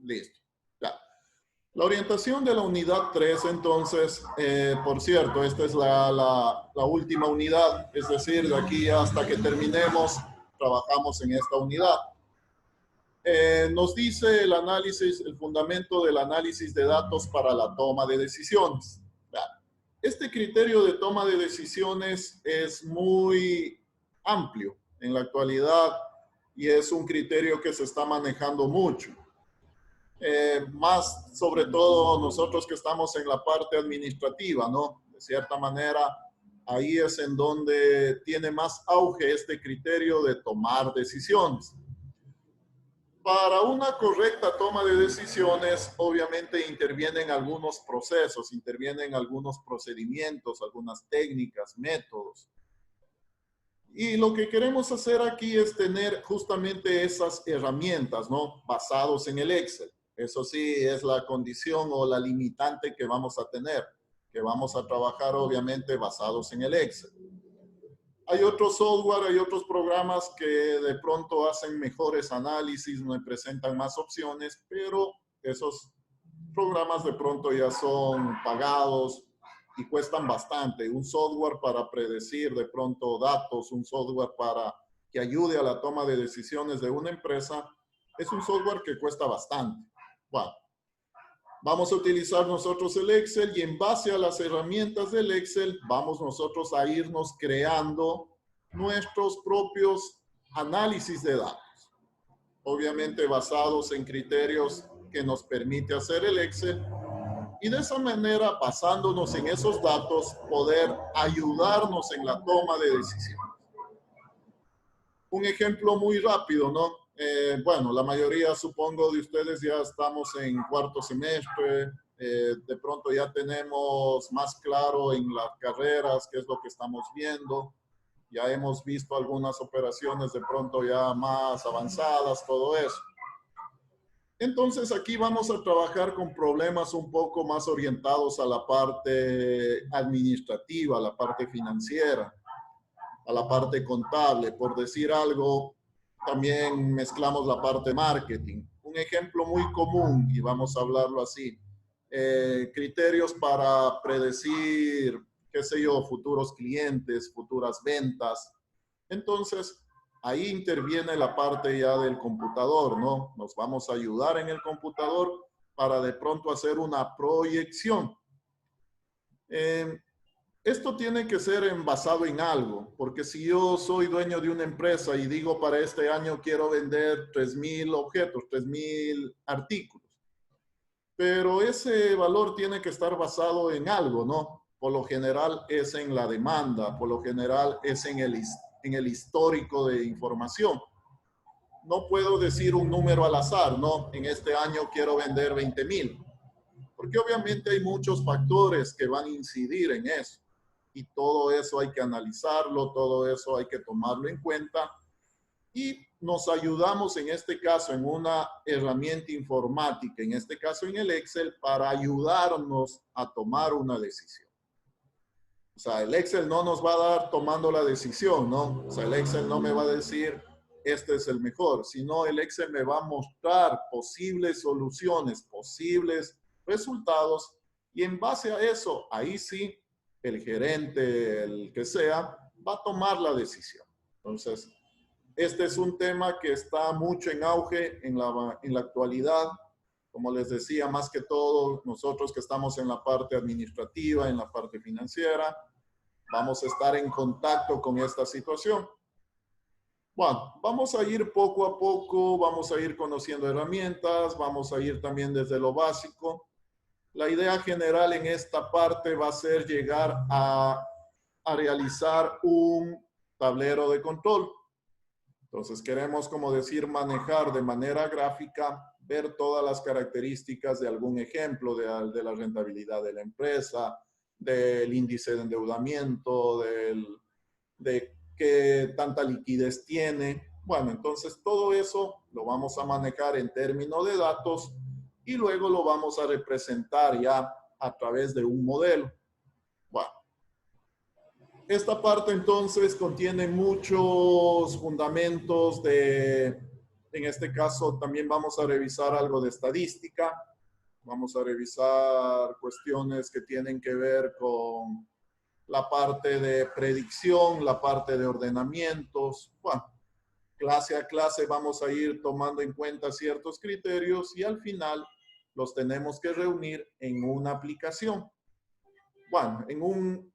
Listo. Ya. La orientación de la unidad 3, entonces, por cierto, esta es la última unidad, es decir, de aquí hasta que terminemos, trabajamos en esta unidad. Nos dice el análisis, el fundamento del análisis de datos para la toma de decisiones. Este criterio de toma de decisiones es muy amplio en la actualidad y es un criterio que se está manejando mucho. Más sobre todo nosotros que estamos en la parte administrativa, ¿no? De cierta manera, ahí es en donde tiene más auge este criterio de tomar decisiones. Para una correcta toma de decisiones, obviamente intervienen algunos procesos, intervienen algunos procedimientos, algunas técnicas, métodos. Y lo que queremos hacer aquí es tener justamente esas herramientas, ¿no? Basados en el Excel. Eso sí es la condición o la limitante que vamos a tener, que vamos a trabajar obviamente basados en el Excel. Hay otro software, hay otros programas que de pronto hacen mejores análisis, me presentan más opciones, pero esos programas de pronto ya son pagados y cuestan bastante. Un software para predecir de pronto datos, un software para que ayude a la toma de decisiones de una empresa, es un software que cuesta bastante. Bueno, vamos a utilizar nosotros el Excel y en base a las herramientas del Excel vamos nosotros a irnos creando nuestros propios análisis de datos. Obviamente basados en criterios que nos permite hacer el Excel y de esa manera, basándonos en esos datos, poder ayudarnos en la toma de decisiones. Un ejemplo muy rápido, ¿no? Bueno, la mayoría, supongo, de ustedes ya estamos en cuarto semestre, de pronto ya tenemos más claro en las carreras qué es lo que estamos viendo, ya hemos visto algunas operaciones de pronto ya más avanzadas, todo eso. Entonces aquí vamos a trabajar con problemas un poco más orientados a la parte administrativa, a la parte financiera, a la parte contable. Por decir algo, también mezclamos la parte marketing. Un ejemplo muy común, y vamos a hablarlo así, criterios para predecir, qué sé yo, futuros clientes, futuras ventas. Entonces, ahí interviene la parte ya del computador, ¿no? Nos vamos a ayudar en el computador para de pronto hacer una proyección. Esto tiene que ser basado en algo, porque si yo soy dueño de una empresa y digo para este año quiero vender 3,000 objetos, 3,000 artículos, pero ese valor tiene que estar basado en algo, ¿no? Por lo general es en la demanda, por lo general es en el histórico de información. No puedo decir un número al azar, ¿no? En este año quiero vender 20,000, porque obviamente hay muchos factores que van a incidir en eso. Y todo eso hay que analizarlo, todo eso hay que tomarlo en cuenta. Y nos ayudamos en este caso en una herramienta informática, en este caso en el Excel, para ayudarnos a tomar una decisión. O sea, el Excel no nos va a dar tomando la decisión, ¿no? O sea, el Excel no me va a decir, este es el mejor, sino el Excel me va a mostrar posibles soluciones, posibles resultados, y en base a eso, ahí sí, el gerente, el que sea, va a tomar la decisión. Entonces, este es un tema que está mucho en auge en la actualidad. Como les decía, más que todo, nosotros que estamos en la parte administrativa, en la parte financiera, vamos a estar en contacto con esta situación. Bueno, vamos a ir poco a poco, vamos a ir conociendo herramientas, vamos a ir también desde lo básico. La idea general en esta parte va a ser llegar a realizar un tablero de control. Entonces queremos, como decir, manejar de manera gráfica, ver todas las características de algún ejemplo de la rentabilidad de la empresa, del índice de endeudamiento, de qué tanta liquidez tiene. Bueno, entonces todo eso lo vamos a manejar en términos de datos y luego lo vamos a representar ya a través de un modelo. Bueno, esta parte entonces contiene muchos fundamentos en En este caso también vamos a revisar algo de estadística. Vamos a revisar cuestiones que tienen que ver con la parte de predicción, la parte de ordenamientos. Bueno, clase a clase vamos a ir tomando en cuenta ciertos criterios y al final los tenemos que reunir en una aplicación. Bueno, en un,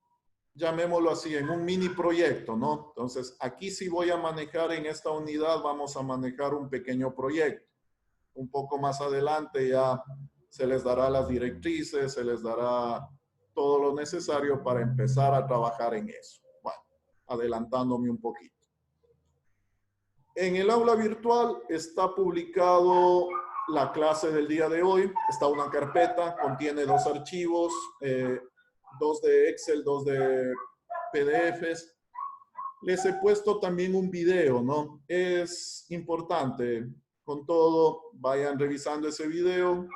llamémoslo así, en un mini proyecto, ¿no? Entonces, aquí sí voy a manejar en esta unidad, vamos a manejar un pequeño proyecto. Un poco más adelante ya se les dará las directrices, se les dará todo lo necesario para empezar a trabajar en eso. Bueno, adelantándome un poquito. En el aula virtual está publicado la clase del día de hoy. Está una carpeta, contiene 2 archivos, 2 de Excel, 2 de PDFs. Les he puesto también un video, ¿no? Es importante, con todo, vayan revisando ese video.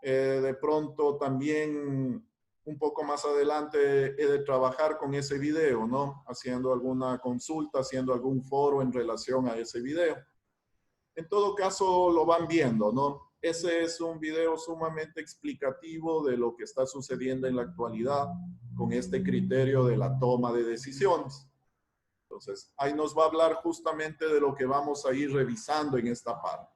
De pronto también un poco más adelante he de trabajar con ese video, ¿no? Haciendo alguna consulta, haciendo algún foro en relación a ese video. En todo caso, lo van viendo, ¿no? Ese es un video sumamente explicativo de lo que está sucediendo en la actualidad con este criterio de la toma de decisiones. Entonces, ahí nos va a hablar justamente de lo que vamos a ir revisando en esta parte.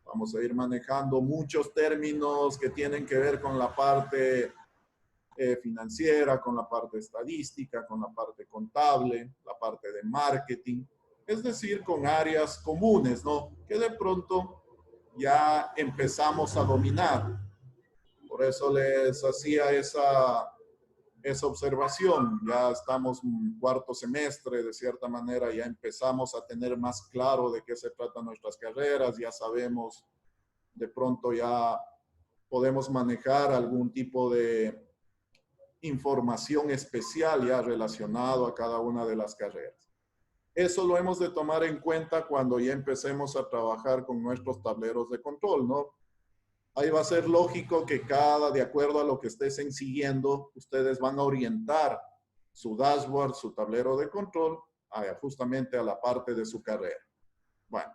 Vamos a ir manejando muchos términos que tienen que ver con la parte financiera, con la parte estadística, con la parte contable, la parte de marketing, es decir, con áreas comunes, ¿no? Que de pronto ya empezamos a dominar. Por eso les hacía esa observación. Ya estamos en 4º semestre, de cierta manera ya empezamos a tener más claro de qué se tratan nuestras carreras, ya sabemos, de pronto ya podemos manejar algún tipo de información especial ya relacionado a cada una de las carreras. Eso lo hemos de tomar en cuenta cuando ya empecemos a trabajar con nuestros tableros de control, ¿no? Ahí va a ser lógico que de acuerdo a lo que estén siguiendo, ustedes van a orientar su dashboard, su tablero de control, justamente a la parte de su carrera. Bueno,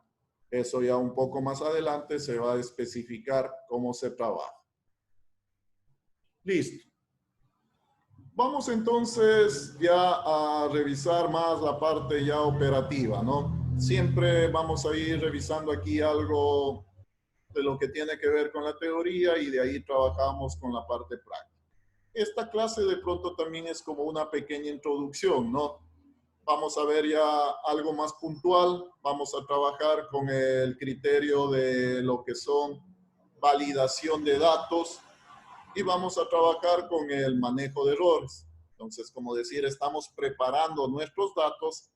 eso ya un poco más adelante se va a especificar cómo se trabaja. Listo. Vamos entonces ya a revisar más la parte ya operativa, ¿no? Siempre vamos a ir revisando aquí algo de lo que tiene que ver con la teoría y de ahí trabajamos con la parte práctica. Esta clase de pronto también es como una pequeña introducción, ¿no? Vamos a ver ya algo más puntual, vamos a trabajar con el criterio de lo que son validación de datos y vamos a trabajar con el manejo de errores. Entonces, como decir, estamos preparando nuestros datos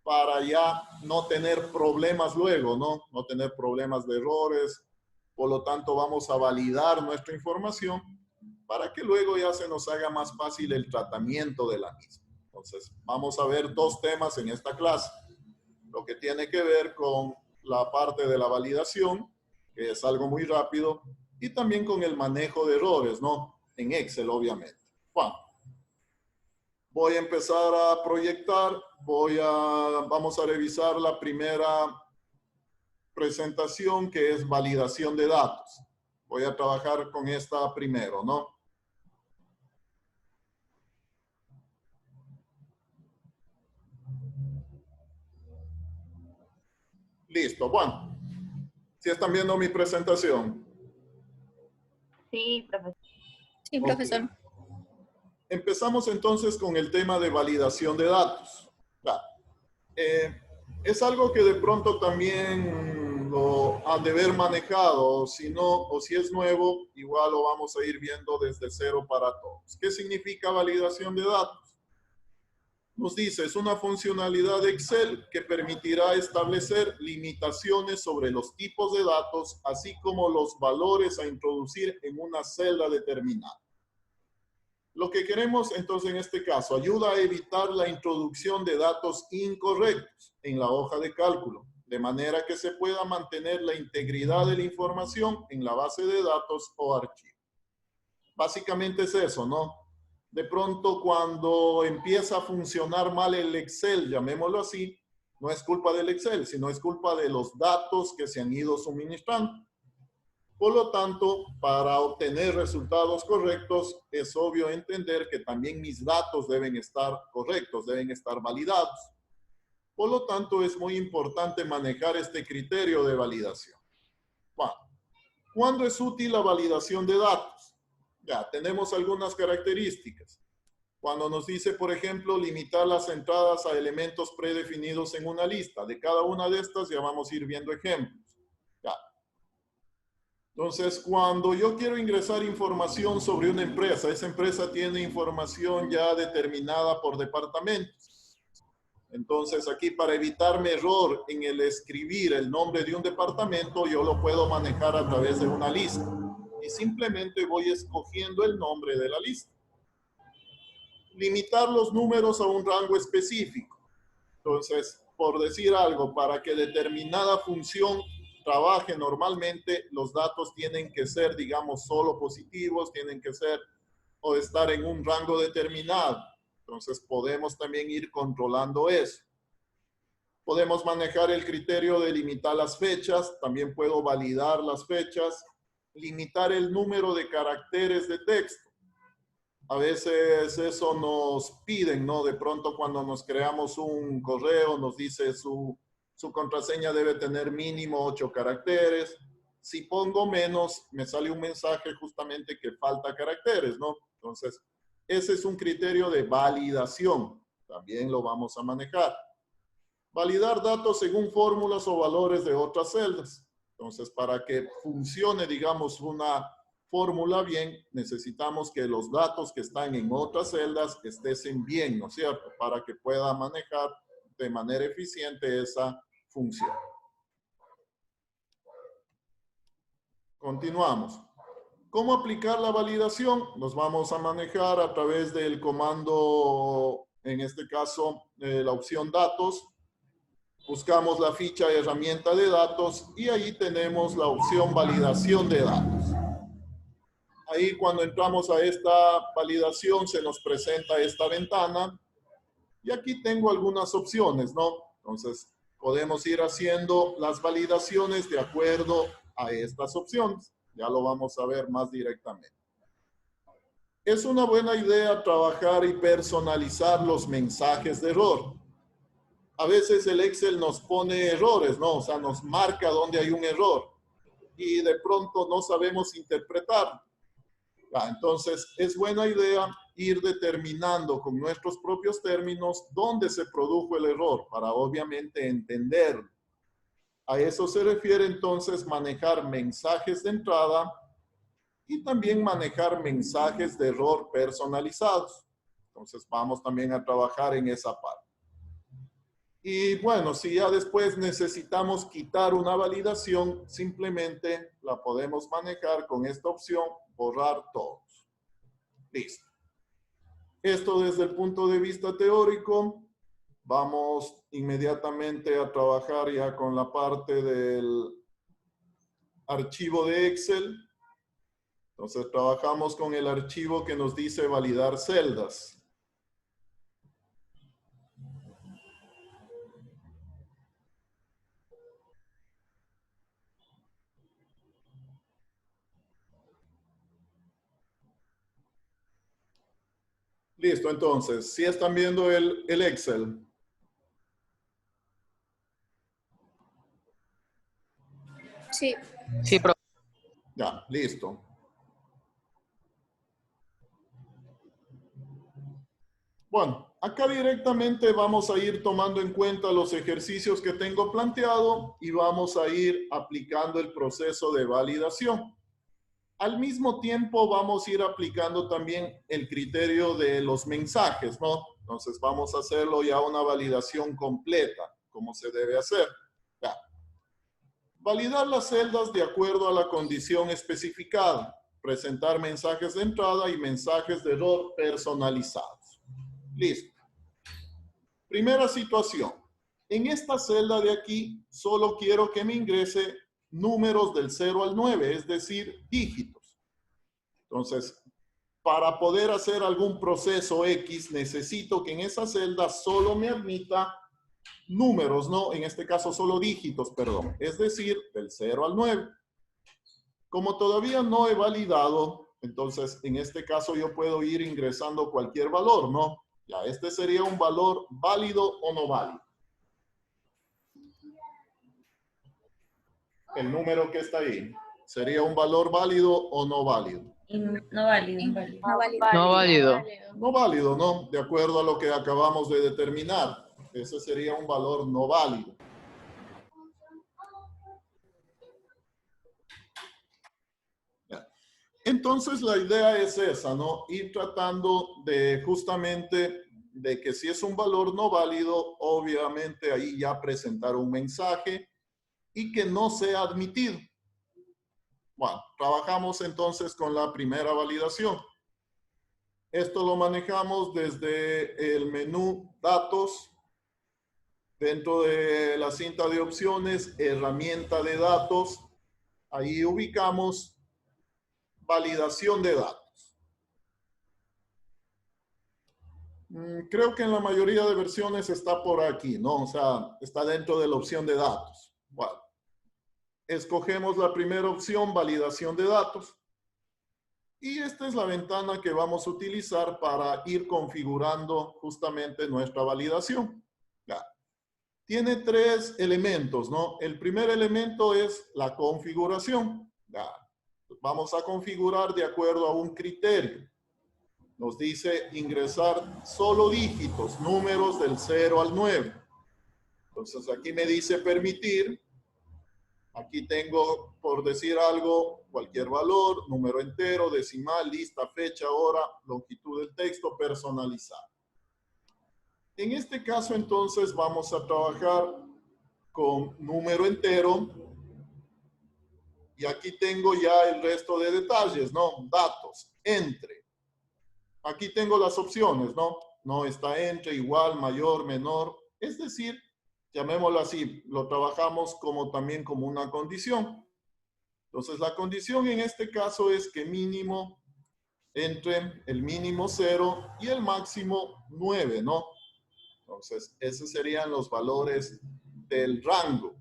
para ya no tener problemas luego, ¿no? No tener problemas de errores. Por lo tanto, vamos a validar nuestra información para que luego ya se nos haga más fácil el tratamiento de la misma. Entonces, vamos a ver 2 temas en esta clase. Lo que tiene que ver con la parte de la validación, que es algo muy rápido, y también con el manejo de errores, ¿no? En Excel, obviamente. Bueno, voy a empezar a proyectar, vamos a revisar la primera presentación, que es validación de datos. Voy a trabajar con esta primero, ¿no? Listo, bueno. ¿Sí están viendo mi presentación? Sí, profesor. Sí, profesor. Okay. Empezamos entonces con el tema de validación de datos. Claro. Es algo que de pronto también lo han de ver manejado, si no, o si es nuevo, igual lo vamos a ir viendo desde cero para todos. ¿Qué significa validación de datos? Nos dice, es una funcionalidad de Excel que permitirá establecer limitaciones sobre los tipos de datos, así como los valores a introducir en una celda determinada. Lo que queremos entonces en este caso, ayuda a evitar la introducción de datos incorrectos en la hoja de cálculo, de manera que se pueda mantener la integridad de la información en la base de datos o archivo. Básicamente es eso, ¿no? De pronto cuando empieza a funcionar mal el Excel, llamémoslo así, No es culpa del Excel, sino es culpa de los datos que se han ido suministrando. Por lo tanto, para obtener resultados correctos, es obvio entender que también mis datos deben estar correctos, deben estar validados. Por lo tanto, es muy importante manejar este criterio de validación. Bueno, ¿cuándo es útil la validación de datos? Ya, tenemos algunas características. Cuando nos dice, por ejemplo, limitar las entradas a elementos predefinidos en una lista. De cada una de estas ya vamos a ir viendo ejemplos. Ya. Entonces, cuando yo quiero ingresar información sobre una empresa, esa empresa tiene información ya determinada por departamentos. Entonces, aquí para evitarme error en el escribir el nombre de un departamento, yo lo puedo manejar a través de una lista. Y simplemente voy escogiendo el nombre de la lista. Limitar los números a un rango específico. Entonces, por decir algo, para que determinada función trabaje normalmente, los datos tienen que ser, digamos, solo positivos, tienen que ser o estar en un rango determinado. Entonces, podemos también ir controlando eso. Podemos manejar el criterio de limitar las fechas, también puedo validar las fechas, limitar el número de caracteres de texto. A veces eso nos piden, ¿no? De pronto cuando nos creamos un correo, nos dice su contraseña debe tener mínimo 8 caracteres. Si pongo menos, me sale un mensaje justamente que falta caracteres, ¿no? Entonces, ese es un criterio de validación. También lo vamos a manejar. Validar datos según fórmulas o valores de otras celdas. Entonces, para que funcione, digamos, una fórmula bien, necesitamos que los datos que están en otras celdas estén bien, ¿no es cierto? Para que pueda manejar de manera eficiente esa función. Continuamos. ¿Cómo aplicar la validación? Nos vamos a manejar a través del comando, en este caso, la opción datos. Buscamos la ficha de herramienta de datos y ahí tenemos la opción validación de datos. Ahí cuando entramos a esta validación se nos presenta esta ventana y aquí tengo algunas opciones, ¿no? Entonces podemos ir haciendo las validaciones de acuerdo a estas opciones. Ya lo vamos a ver más directamente. Es una buena idea trabajar y personalizar los mensajes de error. A veces el Excel nos pone errores, ¿no? O sea, nos marca dónde hay un error y de pronto no sabemos interpretarlo. Entonces, es buena idea ir determinando con nuestros propios términos dónde se produjo el error para obviamente entenderlo. A eso se refiere entonces manejar mensajes de entrada y también manejar mensajes de error personalizados. Entonces, vamos también a trabajar en esa parte. Y bueno, si ya después necesitamos quitar una validación, simplemente la podemos manejar con esta opción, borrar todos. Listo. Esto desde el punto de vista teórico. Vamos inmediatamente a trabajar ya con la parte del archivo de Excel. Entonces trabajamos con el archivo que nos dice validar celdas. Listo, entonces, ¿sí están viendo el Excel? Sí. Sí, profe. Ya, listo. Bueno, acá directamente vamos a ir tomando en cuenta los ejercicios que tengo planteado y vamos a ir aplicando el proceso de validación. Al mismo tiempo vamos a ir aplicando también el criterio de los mensajes, ¿no? Entonces vamos a hacerlo ya una validación completa, como se debe hacer. Ya. Validar las celdas de acuerdo a la condición especificada. Presentar mensajes de entrada y mensajes de error personalizados. Listo. Primera situación. En esta celda de aquí, solo quiero que me ingrese números del 0 al 9, es decir, dígitos. Entonces, para poder hacer algún proceso X, necesito que en esa celda solo me admita números, ¿no? En este caso solo dígitos, perdón. Es decir, del 0 al 9. Como todavía no he validado, entonces en este caso yo puedo ir ingresando cualquier valor, ¿no? Ya, este sería un valor válido o no válido. El número que está ahí, ¿sería un valor válido o no válido? No válido, inválido. No válido. No válido. No válido, ¿no? De acuerdo a lo que acabamos de determinar. Ese sería un valor no válido. Ya. Entonces la idea es esa, ¿no? Ir tratando de justamente de que si es un valor no válido, obviamente ahí ya presentar un mensaje y que no sea admitido. Bueno, trabajamos entonces con la primera validación. Esto lo manejamos desde el menú Datos, dentro de la cinta de opciones, Herramienta de datos. Ahí ubicamos Validación de datos. Creo que en la mayoría de versiones está por aquí, ¿no? O sea, está dentro de la opción de datos. Bueno, escogemos la primera opción, Validación de datos. Y esta es la ventana que vamos a utilizar para ir configurando justamente nuestra validación. Ya. Tiene 3 elementos, ¿no? El primer elemento es la configuración. Ya. Vamos a configurar de acuerdo a un criterio. Nos dice ingresar solo dígitos, números del 0 al 9. Entonces aquí me dice permitir. Aquí tengo, por decir algo, cualquier valor, número entero, decimal, lista, fecha, hora, longitud del texto, personalizado. En este caso, entonces, vamos a trabajar con número entero. Y aquí tengo ya el resto de detalles, ¿no? Datos, entre. Aquí tengo las opciones, ¿no? No está entre, igual, mayor, menor. Es decir, llamémoslo así, lo trabajamos como también como una condición. Entonces, la condición en este caso es que mínimo entre el mínimo 0 y el máximo 9, ¿no? Entonces, esos serían los valores del rango.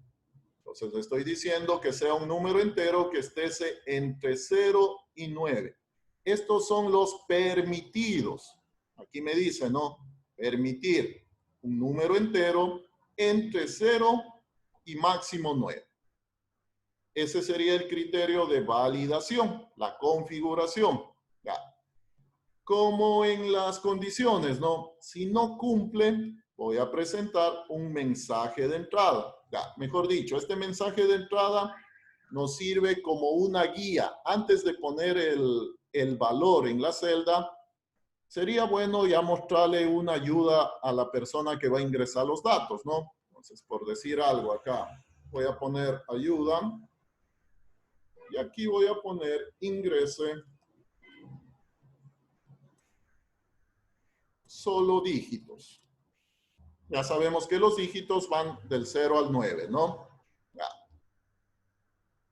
Entonces, le estoy diciendo que sea un número entero que esté entre 0 y 9. Estos son los permitidos. Aquí me dice, ¿no? Permitir un número entero entre 0 y máximo 9. Ese sería el criterio de validación, la configuración. Ya. Como en las condiciones, ¿no? Si no cumple, voy a presentar un mensaje de entrada. Ya, mejor dicho, este mensaje de entrada nos sirve como una guía. Antes de poner el valor en la celda, sería bueno ya mostrarle una ayuda a la persona que va a ingresar los datos, ¿no? Entonces, por decir algo acá, voy a poner ayuda. Y aquí voy a poner ingrese solo dígitos. Ya sabemos que los dígitos van del 0 al 9, ¿no? Ya.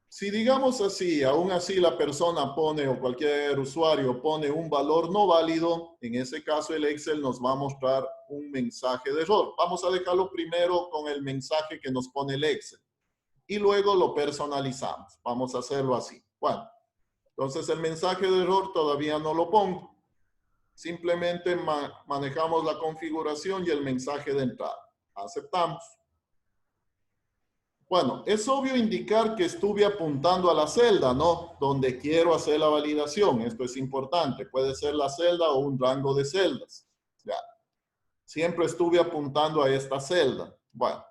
Si digamos así, aún así la persona pone o cualquier usuario pone un valor no válido, en ese caso el Excel nos va a mostrar un mensaje de error. Vamos a dejarlo primero con el mensaje que nos pone el Excel. Y luego lo personalizamos. Vamos a hacerlo así. Bueno, entonces el mensaje de error todavía no lo pongo. Simplemente manejamos la configuración y el mensaje de entrada. Aceptamos. Bueno, es obvio indicar que estuve apuntando a la celda, ¿no? Donde quiero hacer la validación. Esto es importante. Puede ser la celda o un rango de celdas. Ya. Siempre estuve apuntando a esta celda. Bueno.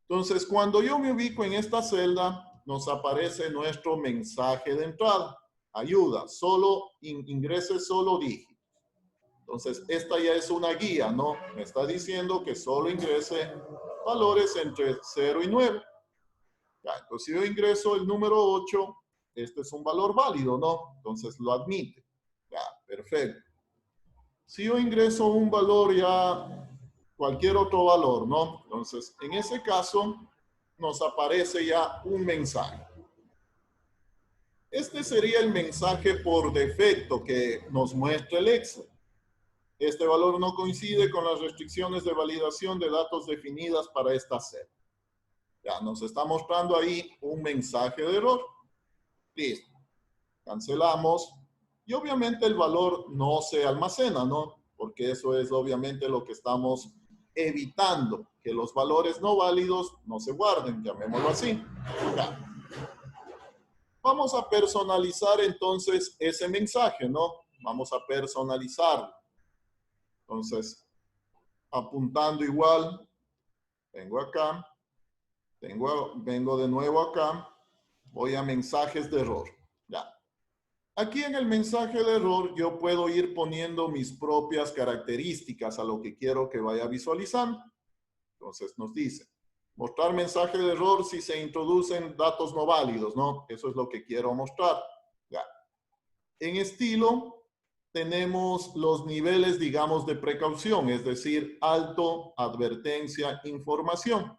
Entonces, cuando yo me ubico en esta celda, nos aparece nuestro mensaje de entrada. Ayuda, solo ingrese solo dígitos. Entonces, esta ya es una guía, ¿no? Me está diciendo que solo ingrese valores entre 0 y 9. Ya, entonces, si yo ingreso el número 8, este es un valor válido, ¿no? Entonces, lo admite. Ya, perfecto. Si yo ingreso un valor ya, cualquier otro valor, ¿no? Entonces, en ese caso, nos aparece ya un mensaje. Este sería el mensaje por defecto que nos muestra el Excel. Este valor no coincide con las restricciones de validación de datos definidas para esta celda. Ya nos está mostrando ahí un mensaje de error. Listo. Cancelamos. Y obviamente el valor no se almacena, ¿no? Porque eso es obviamente lo que estamos evitando, que los valores no válidos no se guarden, llamémoslo así. Ya. Vamos a personalizar entonces ese mensaje, ¿no? Vamos a personalizarlo. Entonces, apuntando igual, vengo acá, vengo de nuevo acá, voy a mensajes de error. Ya. Aquí en el mensaje de error yo puedo ir poniendo mis propias características a lo que quiero que vaya visualizando. Entonces nos dice, mostrar mensaje de error si se introducen datos no válidos, ¿no? Eso es lo que quiero mostrar. Ya. En estilo tenemos los niveles, digamos, de precaución, es decir, alto, advertencia, información.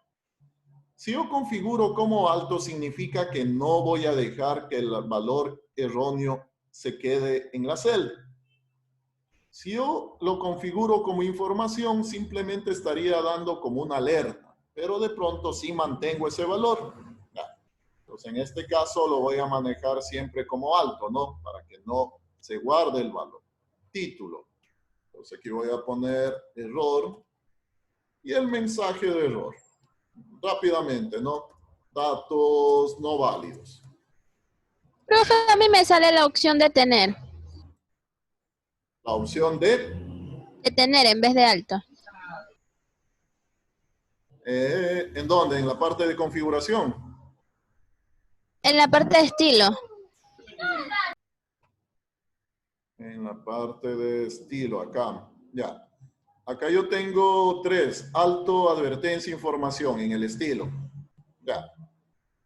Si yo configuro como alto, significa que no voy a dejar que el valor erróneo se quede en la celda. Si yo lo configuro como información, simplemente estaría dando como una alerta, pero de pronto sí mantengo ese valor. Entonces, en este caso lo voy a manejar siempre como alto, ¿no? Para que no se guarde el valor. Título. Entonces, aquí voy a poner error y el mensaje de error. Rápidamente, ¿no? Datos no válidos. Profe, a mí me sale la opción de tener. La opción de... De tener en vez de alto. ¿En dónde? En la parte de configuración. En la parte de estilo. En la parte de estilo, acá. Ya. Acá yo tengo 3. Alto, advertencia, información en el estilo. Ya.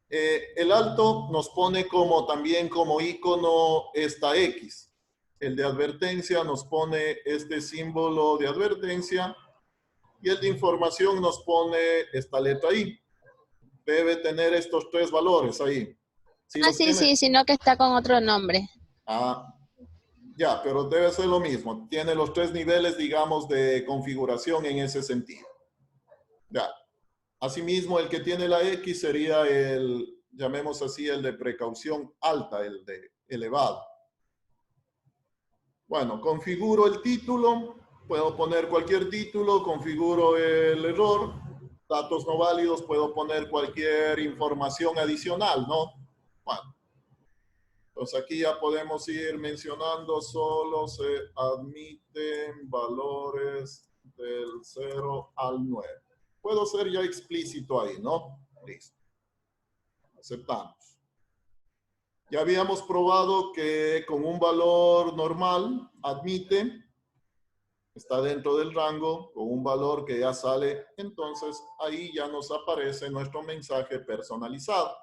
El alto nos pone como también como icono esta X. El de advertencia nos pone este símbolo de advertencia y el de información nos pone esta letra I. Debe tener estos 3 valores ahí. ¿Sí los tiene? Sí, sino que está con otro nombre. Ah, ya, pero debe ser lo mismo. Tiene los 3 niveles, digamos, de configuración en ese sentido. Ya. Asimismo, el que tiene la X sería el, llamemos así, el de precaución alta, el de elevado. Bueno, configuro el título, puedo poner cualquier título, configuro el error, datos no válidos, puedo poner cualquier información adicional, ¿no? Bueno, entonces aquí ya podemos ir mencionando, solo se admiten valores del 0 al 9. Puedo ser ya explícito ahí, ¿no? Listo. Aceptamos. Ya habíamos probado que con un valor normal admite, está dentro del rango, con un valor que ya sale, entonces ahí ya nos aparece nuestro mensaje personalizado.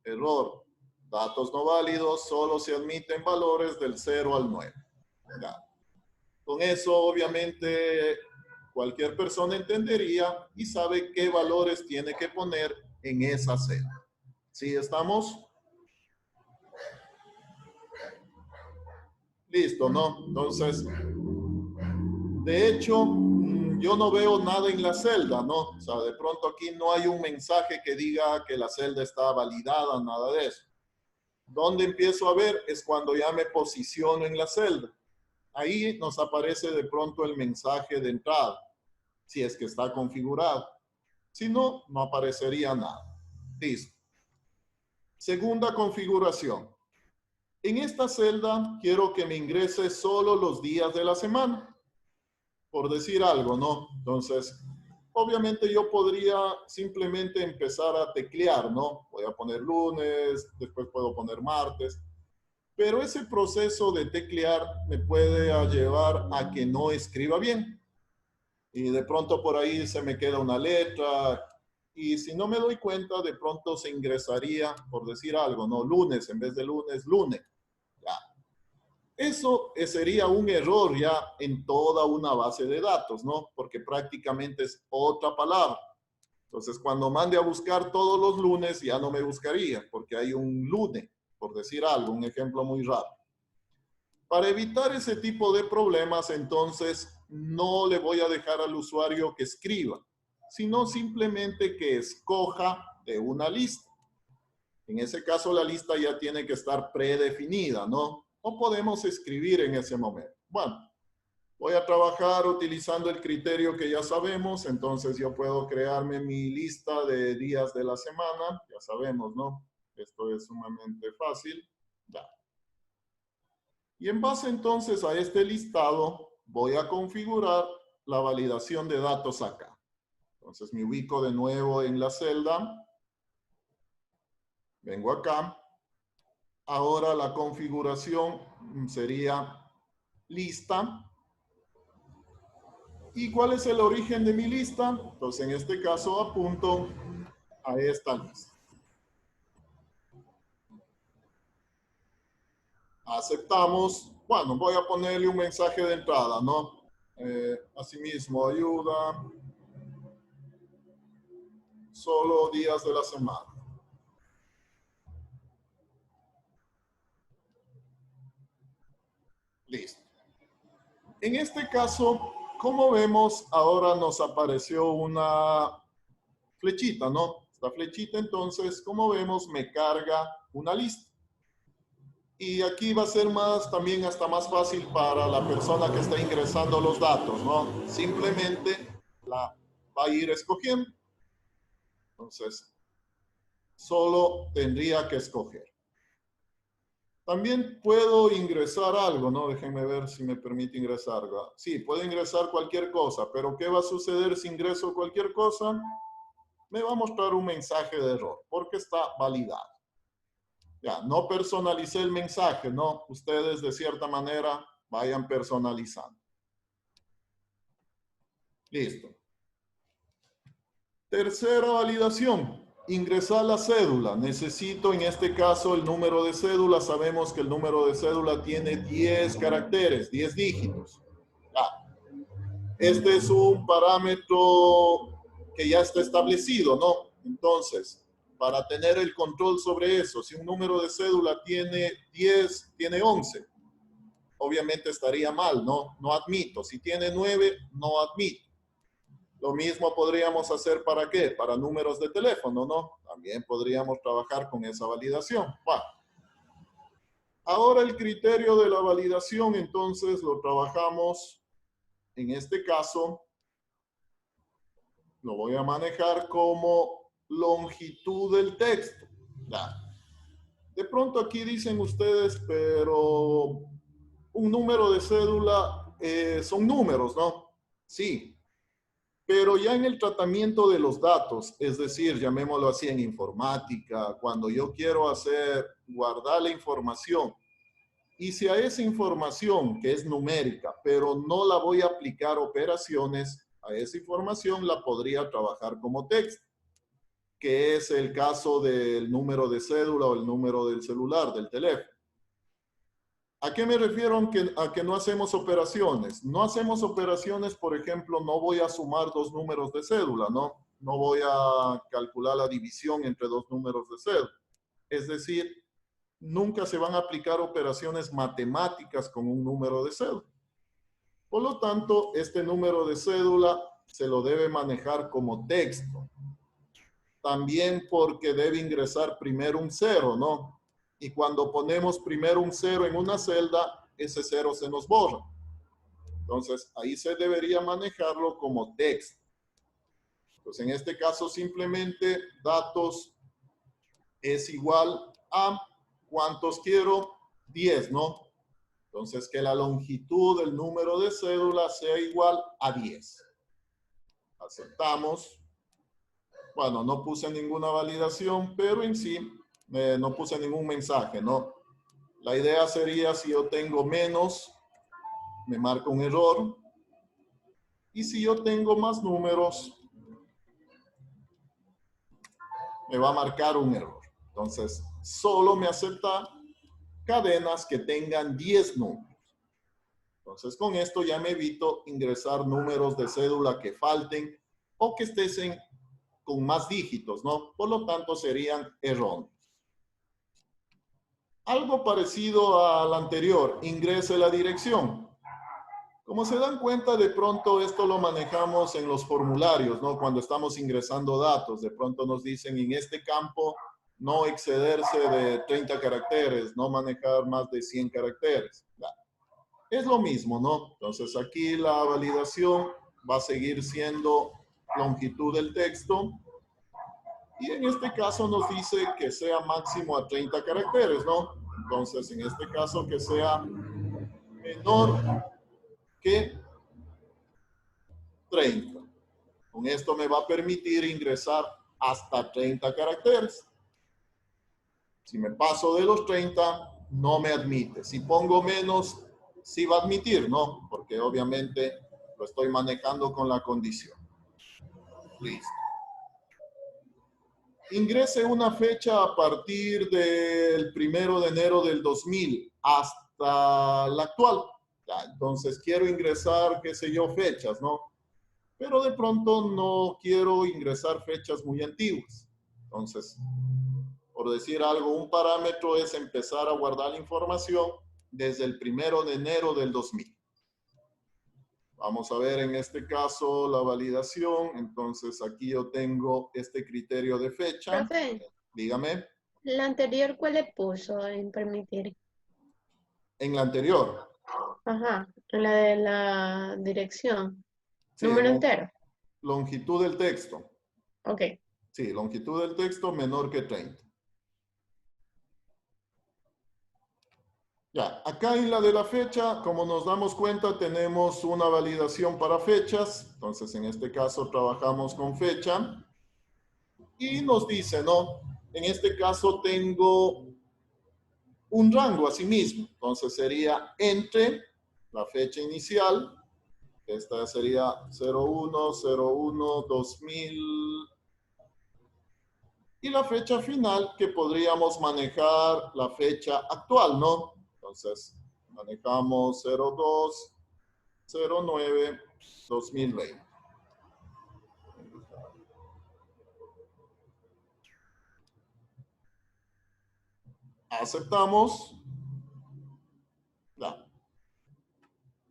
Error, datos no válidos, solo se admiten valores del 0 al 9. Ya. Con eso, obviamente, cualquier persona entendería y sabe qué valores tiene que poner en esa celda. ¿Sí estamos? Listo, ¿no? Entonces, de hecho, yo no veo nada en la celda, ¿no? O sea, de pronto aquí no hay un mensaje que diga que la celda está validada, nada de eso. ¿Dónde empiezo a ver? Es cuando ya me posiciono en la celda. Ahí nos aparece de pronto el mensaje de entrada, si es que está configurado. Si no, no aparecería nada. Listo. Segunda configuración. En esta celda quiero que me ingrese solo los días de la semana, por decir algo, ¿no? Entonces, obviamente yo podría simplemente empezar a teclear, ¿no? Voy a poner lunes, después puedo poner martes, pero ese proceso de teclear me puede llevar a que no escriba bien. Y de pronto por ahí se me queda una letra, y si no me doy cuenta, de pronto se ingresaría, por decir algo, ¿no? Lunes, en vez de lunes, lunes. Ya. Eso sería un error ya en toda una base de datos, ¿no? Porque prácticamente es otra palabra. Entonces, cuando mande a buscar todos los lunes, ya no me buscaría, porque hay un lunes, por decir algo, un ejemplo muy raro. Para evitar ese tipo de problemas, entonces, no le voy a dejar al usuario que escriba, sino simplemente que escoja de una lista. En ese caso, la lista ya tiene que estar predefinida, ¿no? O podemos escribir en ese momento. Bueno, voy a trabajar utilizando el criterio que ya sabemos, entonces yo puedo crearme mi lista de días de la semana, ya sabemos, ¿no? Esto es sumamente fácil. Ya. Y en base entonces a este listado, voy a configurar la validación de datos acá. Entonces me ubico de nuevo en la celda. Vengo acá. Ahora la configuración sería lista. ¿Y cuál es el origen de mi lista? Entonces en este caso apunto a esta lista. Aceptamos. Bueno, voy a ponerle un mensaje de entrada, ¿no? Asimismo, ayuda. Solo días de la semana. Listo. En este caso, como vemos, ahora nos apareció una flechita, ¿no? Esta flechita, entonces, como vemos, me carga una lista. Y aquí va a ser también hasta más fácil para la persona que está ingresando los datos, ¿no? Simplemente la va a ir escogiendo. Entonces, solo tendría que escoger. También puedo ingresar algo, ¿no? Déjenme ver si me permite ingresar algo. Sí, puedo ingresar cualquier cosa, pero ¿qué va a suceder si ingreso cualquier cosa? Me va a mostrar un mensaje de error, porque está validado. Ya, no personalicé el mensaje, ¿no? Ustedes de cierta manera vayan personalizando. Listo. Tercera validación. Ingresar la cédula. Necesito en este caso el número de cédula. Sabemos que el número de cédula tiene 10 caracteres, 10 dígitos. Ya. Este es un parámetro que ya está establecido, ¿no? Entonces, para tener el control sobre eso, si un número de cédula tiene 10, tiene 11, obviamente estaría mal, ¿no? No admito. Si tiene 9, no admito. Lo mismo podríamos hacer ¿para qué? Para números de teléfono, ¿no? También podríamos trabajar con esa validación. Bueno. Ahora el criterio de la validación, entonces, lo trabajamos, en este caso, lo voy a manejar como longitud del texto. Ya. De pronto aquí dicen ustedes, pero un número de cédula son números, ¿no? Sí. Pero ya en el tratamiento de los datos, es decir, llamémoslo así en informática, cuando yo quiero guardar la información, y si a esa información que es numérica, pero no la voy a aplicar operaciones, a esa información la podría trabajar como texto, que es el caso del número de cédula o el número del celular, del teléfono. ¿A qué me refiero a que no hacemos operaciones? No hacemos operaciones, por ejemplo, no voy a sumar dos números de cédula, ¿no? No voy a calcular la división entre dos números de cédula. Es decir, nunca se van a aplicar operaciones matemáticas con un número de cédula. Por lo tanto, este número de cédula se lo debe manejar como texto. También porque debe ingresar primero un 0, ¿no? Y cuando ponemos primero un 0 en una celda, ese 0 se nos borra. Entonces, ahí se debería manejarlo como texto. Entonces, en este caso, simplemente datos es igual a ¿cuántos quiero? 10, ¿no? Entonces, que la longitud del número de cédula sea igual a 10. Aceptamos. Bueno, no puse ninguna validación, pero en sí no puse ningún mensaje, ¿no? La idea sería, si yo tengo menos, me marca un error. Y si yo tengo más números, me va a marcar un error. Entonces, solo me acepta cadenas que tengan 10 números. Entonces, con esto ya me evito ingresar números de cédula que falten o que estén con más dígitos, ¿no? Por lo tanto, serían erróneos. Algo parecido al anterior, ingrese la dirección. Como se dan cuenta, de pronto esto lo manejamos en los formularios, ¿no? Cuando estamos ingresando datos, de pronto nos dicen en este campo no excederse de 30 caracteres, no manejar más de 100 caracteres. Es lo mismo, ¿no? Entonces aquí la validación va a seguir siendo longitud del texto. Y en este caso nos dice que sea máximo a 30 caracteres, ¿no? Entonces, en este caso que sea menor que 30. Con esto me va a permitir ingresar hasta 30 caracteres. Si me paso de los 30, no me admite. Si pongo menos, sí va a admitir, ¿no? Porque obviamente lo estoy manejando con la condición. Listo. Ingrese una fecha a partir del 1 de enero del 2000 hasta la actual. Ya, entonces quiero ingresar, qué sé yo, fechas, ¿no? Pero de pronto no quiero ingresar fechas muy antiguas. Entonces, por decir algo, un parámetro es empezar a guardar la información desde el 1 de enero del 2000. Vamos a ver en este caso la validación. Entonces aquí yo tengo este criterio de fecha. Profe, Dígame. la anterior, ¿cuál le puso en permitir? En la anterior. Ajá, en la de la dirección. Sí, Número en la entero. longitud del texto. Ok. Sí, longitud del texto menor que 30. Ya, acá en la de la fecha, como nos damos cuenta, tenemos una validación para fechas. Entonces, en este caso, trabajamos con fecha. Y nos dice, ¿no? En este caso, tengo un rango a sí mismo. Entonces, sería entre la fecha inicial. Esta sería 01, 01, 2000. Y la fecha final, que podríamos manejar la fecha actual, ¿no? Entonces, manejamos 02, 09, 2020. Aceptamos. Ya.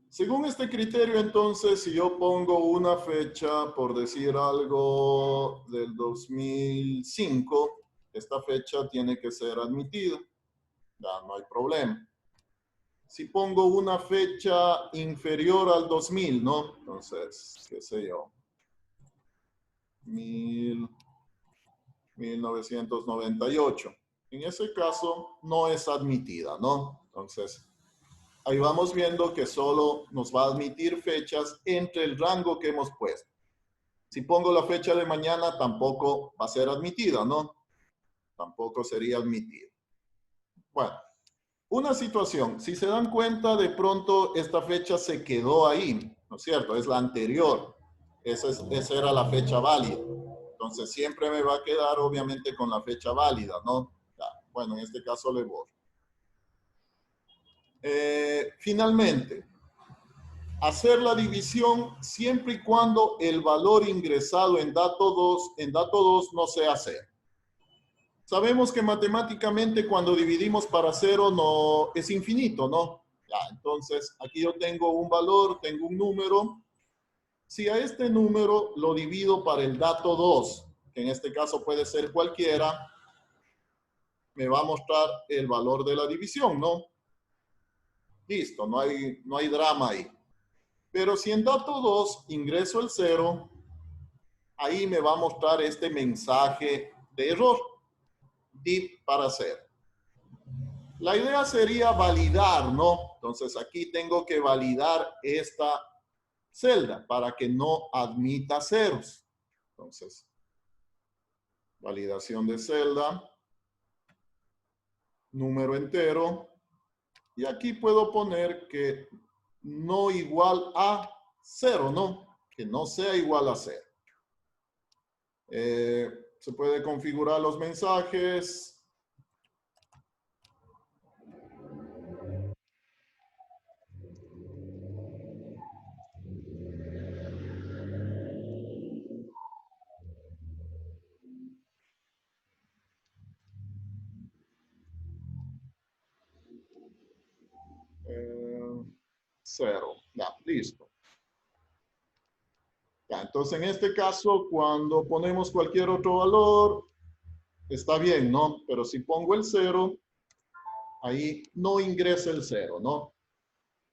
Según este criterio, entonces, si yo pongo una fecha, por decir algo, del 2005, esta fecha tiene que ser admitida. Ya, no hay problema. Si pongo una fecha inferior al 2000, ¿no? Entonces, qué sé yo, 1998. En ese caso, no es admitida, ¿no? Entonces, ahí vamos viendo que solo nos va a admitir fechas entre el rango que hemos puesto. Si pongo la fecha de mañana, tampoco va a ser admitida, ¿no? Tampoco sería admitida. Bueno. Una situación, si se dan cuenta, de pronto esta fecha se quedó ahí, ¿no es cierto? Es la anterior. Esa era la fecha válida. Entonces siempre me va a quedar obviamente con la fecha válida, ¿no? Ya, bueno, en este caso le borro. Finalmente, hacer la división siempre y cuando el valor ingresado en dato 2 no sea 0. Sabemos que matemáticamente cuando dividimos para 0 no es infinito, ¿no? Ya, entonces aquí yo tengo un valor, tengo un número. Si a este número lo divido para el dato 2, que en este caso puede ser cualquiera, me va a mostrar el valor de la división, ¿no? Listo, no hay drama ahí. Pero si en dato 2 ingreso el 0, ahí me va a mostrar este mensaje de error. Div para 0. La idea sería validar, ¿no? Entonces aquí tengo que validar esta celda para que no admita ceros. Entonces, validación de celda, número entero, y aquí puedo poner que no igual a 0, ¿no? Que no sea igual a 0. Se puede configurar los mensajes. Cero. Ya, listo. Ya, entonces, en este caso, cuando ponemos cualquier otro valor, está bien, ¿no? Pero si pongo el 0, ahí no ingresa el 0, ¿no?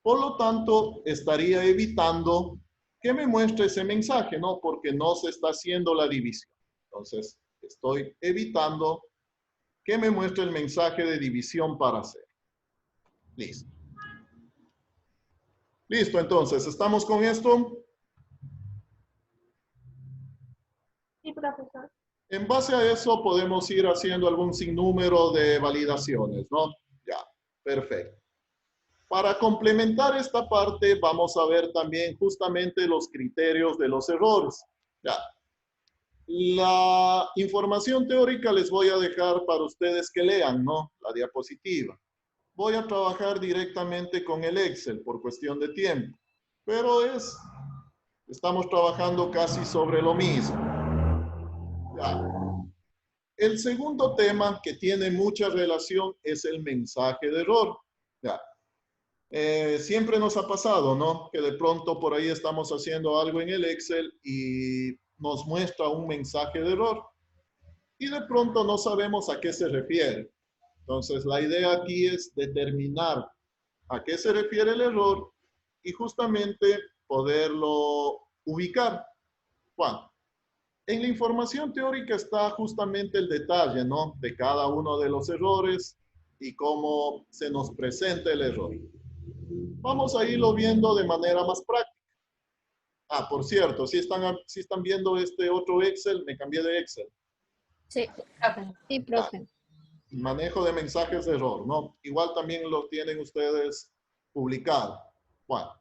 Por lo tanto, estaría evitando que me muestre ese mensaje, ¿no? Porque no se está haciendo la división. Entonces, estoy evitando que me muestre el mensaje de división para 0. Listo. Listo, entonces, ¿estamos con esto? Sí, profesor. En base a eso podemos ir haciendo algún sinnúmero de validaciones, ¿no? Ya, perfecto. Para complementar esta parte, vamos a ver también justamente los criterios de los errores. Ya. La información teórica les voy a dejar para ustedes que lean, ¿no? La diapositiva. Voy a trabajar directamente con el Excel por cuestión de tiempo, pero estamos trabajando casi sobre lo mismo. Ya. El segundo tema que tiene mucha relación es el mensaje de error. Ya. Siempre nos ha pasado, ¿no? Que de pronto por ahí estamos haciendo algo en el Excel y nos muestra un mensaje de error. Y de pronto no sabemos a qué se refiere. Entonces, la idea aquí es determinar a qué se refiere el error y justamente poderlo ubicar. Juan. En la información teórica está justamente el detalle, ¿no? De cada uno de los errores y cómo se nos presenta el error. Vamos a irlo viendo de manera más práctica. Ah, por cierto, si están viendo este otro Excel, me cambié de Excel. Sí, sí, profe. Manejo de mensajes de error, ¿no? Igual también lo tienen ustedes publicado. Bueno,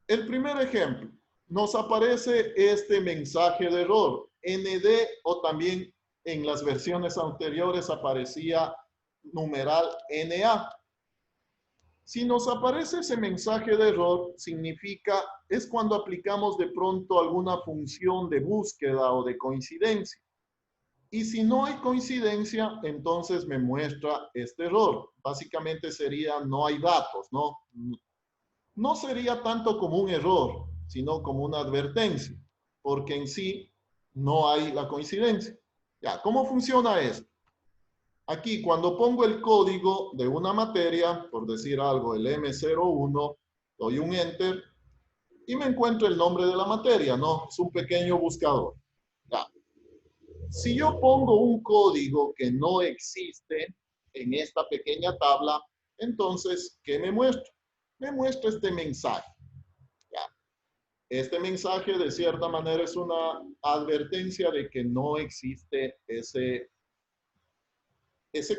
el primer ejemplo. Nos aparece este mensaje de error, ND, o también en las versiones anteriores aparecía numeral NA. Si nos aparece ese mensaje de error, significa, es cuando aplicamos de pronto alguna función de búsqueda o de coincidencia. Y si no hay coincidencia, entonces me muestra este error. Básicamente sería no hay datos, ¿no? No sería tanto como un error, sino como una advertencia, porque en sí no hay la coincidencia. Ya, ¿cómo funciona esto? Aquí, cuando pongo el código de una materia, por decir algo, el M01, doy un Enter y me encuentro el nombre de la materia, ¿no? Es un pequeño buscador. Ya. Si yo pongo un código que no existe en esta pequeña tabla, entonces, ¿qué me muestra? Me muestra este mensaje. Ya. Este mensaje, de cierta manera, es una advertencia de que no existe ese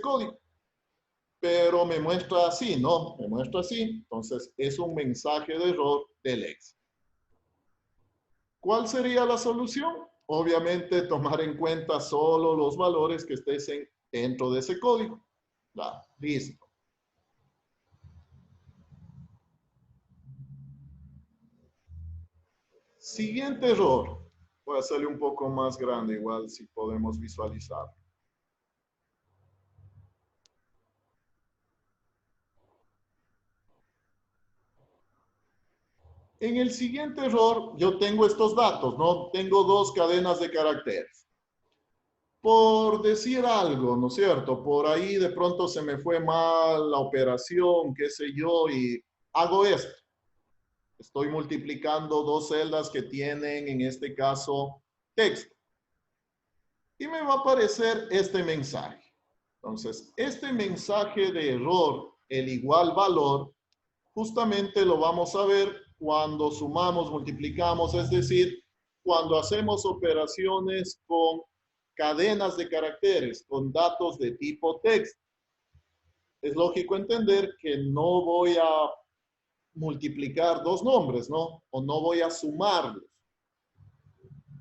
código. Pero me muestra así, ¿no? Me muestra así. Entonces, es un mensaje de error del Excel. ¿Cuál sería la solución? Obviamente, tomar en cuenta solo los valores que estén dentro de ese código. Ya, listo. Siguiente error. Voy a hacerle un poco más grande, igual si podemos visualizar. En el siguiente error, yo tengo estos datos, ¿no? Tengo 2 cadenas de caracteres. Por decir algo, ¿no es cierto? Por ahí de pronto se me fue mal la operación, qué sé yo, y hago esto. Estoy multiplicando 2 celdas que tienen, en este caso, texto. Y me va a aparecer este mensaje. Entonces, este mensaje de error, el igual valor, justamente lo vamos a ver cuando sumamos, multiplicamos, es decir, cuando hacemos operaciones con cadenas de caracteres, con datos de tipo text. Es lógico entender que no voy a multiplicar 2 nombres, ¿no? O no voy a sumarlos.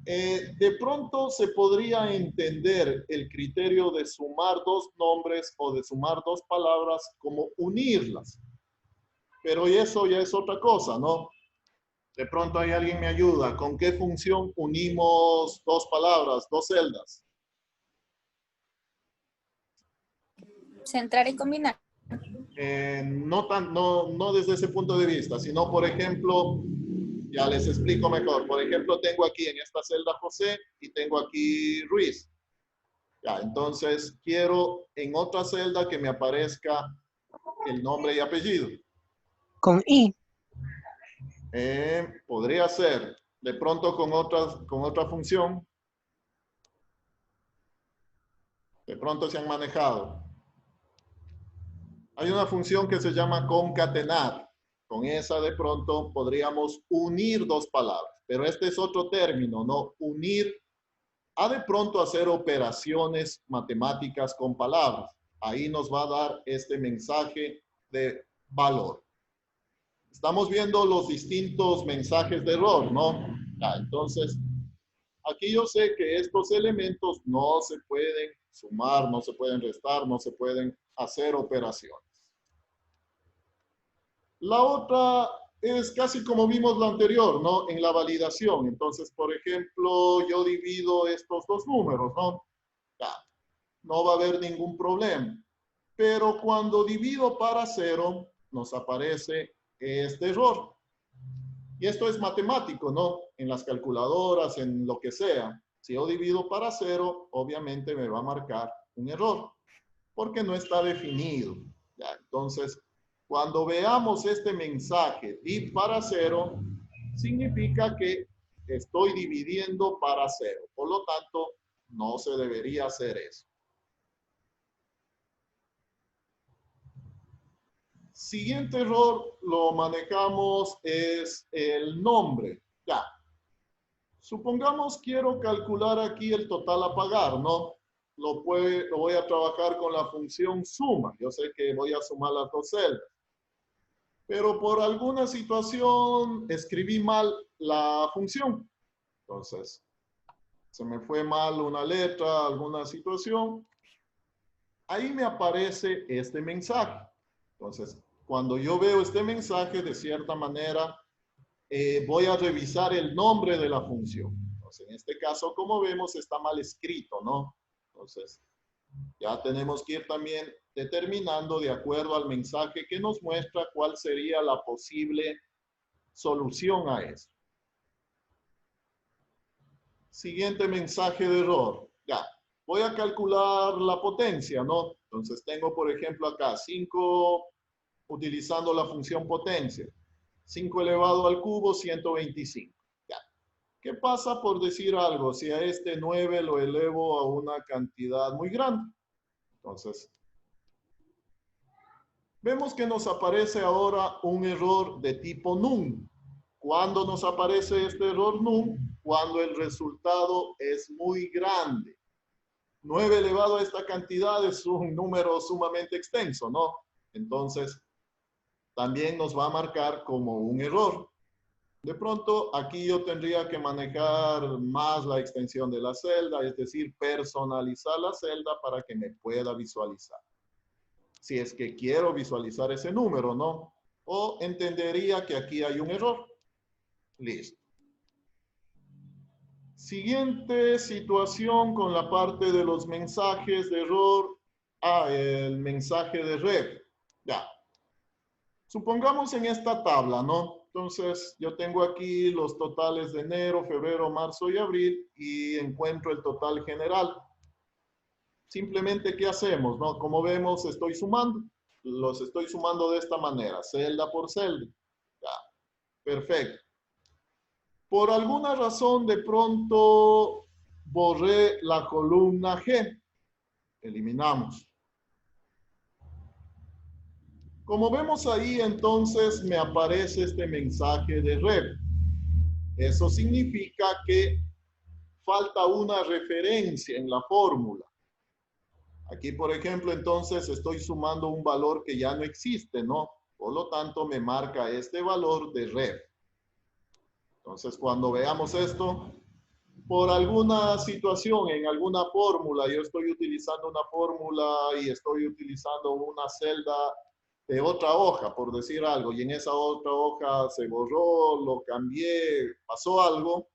De pronto se podría entender el criterio de sumar 2 nombres o de sumar 2 palabras como unirlas. Pero eso ya es otra cosa, ¿no? De pronto hay alguien me ayuda. ¿Con qué función unimos 2 palabras, 2 celdas? Centrar y combinar. no desde ese punto de vista, sino, por ejemplo, ya les explico mejor. Por ejemplo, tengo aquí en esta celda José y tengo aquí Ruiz. Ya, entonces quiero en otra celda que me aparezca el nombre y apellido. Con I. Podría ser de pronto con otra función. De pronto se han manejado. Hay una función que se llama concatenar. Con esa de pronto podríamos unir dos palabras. Pero este es otro término, ¿no? Unir a de pronto hacer operaciones matemáticas con palabras. Ahí nos va a dar este mensaje de valor. Estamos viendo los distintos mensajes de error, ¿no? Ya, entonces, aquí yo sé que estos elementos no se pueden sumar, no se pueden restar, no se pueden hacer operaciones. La otra es casi como vimos la anterior, ¿no? En la validación. Entonces, por ejemplo, yo divido estos dos números, ¿no? Ya, no va a haber ningún problema. Pero cuando divido para 0, nos aparece este error. Y esto es matemático, ¿no? En las calculadoras, en lo que sea. Si yo divido para 0, obviamente me va a marcar un error, porque no está definido. Ya, entonces, cuando veamos este mensaje div para 0, significa que estoy dividiendo para 0. Por lo tanto, no se debería hacer eso. Siguiente error lo manejamos es el nombre. Ya. Supongamos quiero calcular aquí el total a pagar, ¿no? Lo voy a trabajar con la función suma. Yo sé que voy a sumar las dos celdas. Pero por alguna situación escribí mal la función. Entonces, se me fue mal una letra, alguna situación. Ahí me aparece este mensaje. Entonces, cuando yo veo este mensaje, de cierta manera, voy a revisar el nombre de la función. Entonces, en este caso, como vemos, está mal escrito, ¿no? Entonces, ya tenemos que ir también determinando de acuerdo al mensaje que nos muestra cuál sería la posible solución a eso. Siguiente mensaje de error. Ya, voy a calcular la potencia, ¿no? Entonces tengo, por ejemplo, acá 5 utilizando la función potencia. 5 elevado al cubo, 125. Ya. ¿Qué pasa por decir algo si a este 9 lo elevo a una cantidad muy grande? Entonces, vemos que nos aparece ahora un error de tipo num. ¿Cuándo nos aparece este error num? Cuando el resultado es muy grande. 9 elevado a esta cantidad es un número sumamente extenso, ¿no? Entonces, también nos va a marcar como un error. De pronto, aquí yo tendría que manejar más la extensión de la celda, es decir, personalizar la celda para que me pueda visualizar. Si es que quiero visualizar ese número, ¿no? O entendería que aquí hay un error. Listo. Siguiente situación con la parte de los mensajes de error. El mensaje de red. Ya. Supongamos en esta tabla, ¿no? Entonces, yo tengo aquí los totales de enero, febrero, marzo y abril y encuentro el total general. Simplemente, ¿qué hacemos, no? Como vemos, estoy sumando. Los estoy sumando de esta manera, celda por celda. Ya. Perfecto. Por alguna razón, de pronto, borré la columna G. Eliminamos. Como vemos ahí, entonces, me aparece este mensaje de red. Eso significa que falta una referencia en la fórmula. Aquí, por ejemplo, entonces, estoy sumando un valor que ya no existe, ¿no? Por lo tanto, me marca este valor de red. Entonces, cuando veamos esto, por alguna situación, en alguna fórmula, yo estoy utilizando una fórmula y estoy utilizando una celda de otra hoja, por decir algo, y en esa otra hoja se borró, lo cambié, pasó algo,